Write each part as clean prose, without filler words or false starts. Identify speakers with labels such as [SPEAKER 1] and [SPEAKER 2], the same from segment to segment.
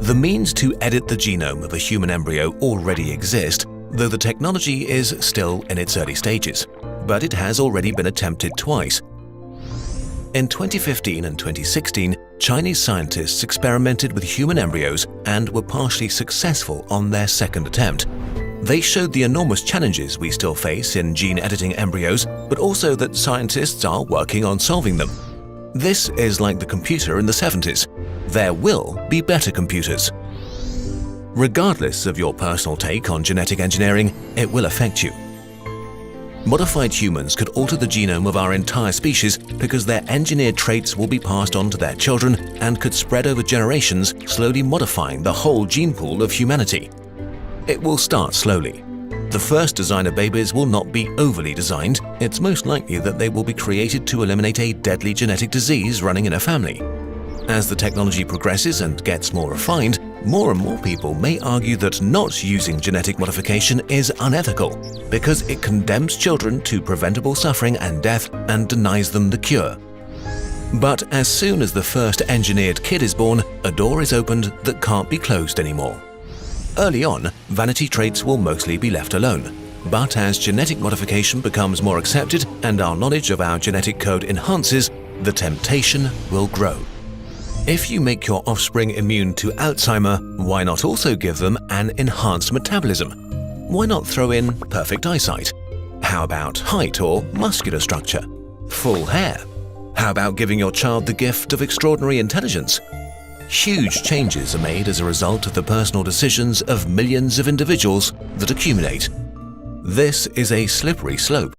[SPEAKER 1] The means to edit the genome of a human embryo already exist, though the technology is still in its early stages, but it has already been attempted twice. In 2015 and 2016, Chinese scientists experimented with human embryos and were partially successful on their second attempt. They showed the enormous challenges we still face in gene editing embryos, but also that scientists are working on solving them. This is like the computer in the 70s. There will be better computers. Regardless of your personal take on genetic engineering, it will affect you. Modified humans could alter the genome of our entire species because their engineered traits will be passed on to their children and could spread over generations, slowly modifying the whole gene pool of humanity. It will start slowly. The first designer babies will not be overly designed. It's most likely that they will be created to eliminate a deadly genetic disease running in a family. As the technology progresses and gets more refined, more and more people may argue that not using genetic modification is unethical because it condemns children to preventable suffering and death and denies them the cure. But as soon as the first engineered kid is born, a door is opened that can't be closed anymore. Early on, vanity traits will mostly be left alone. But as genetic modification becomes more accepted and our knowledge of our genetic code enhances, the temptation will grow. If you make your offspring immune to Alzheimer, why not also give them an enhanced metabolism? Why not throw in perfect eyesight? How about height or muscular structure? Full hair? How about giving your child the gift of extraordinary intelligence? Huge changes are made as a result of the personal decisions of millions of individuals that accumulate. This is a slippery slope.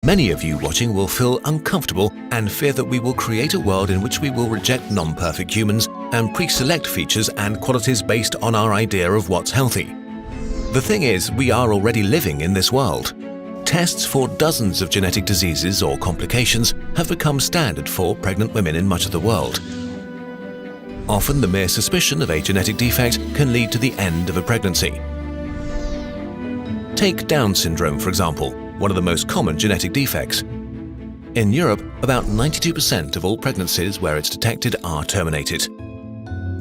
[SPEAKER 1] Many of you watching will feel uncomfortable and fear that we will create a world in which we will reject non-perfect humans and pre-select features and qualities based on our idea of what's healthy. The thing is, we are already living in this world. Tests for dozens of genetic diseases or complications have become standard for pregnant women in much of the world. Often the mere suspicion of a genetic defect can lead to the end of a pregnancy. Take Down syndrome, for example, one of the most common genetic defects. In Europe, about 92% of all pregnancies where it's detected are terminated.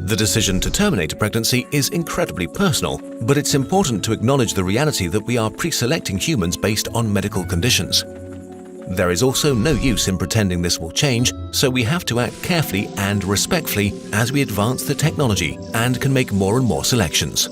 [SPEAKER 1] The decision to terminate a pregnancy is incredibly personal, but it's important to acknowledge the reality that we are pre-selecting humans based on medical conditions. There is also no use in pretending this will change, so we have to act carefully and respectfully as we advance the technology and can make more and more selections.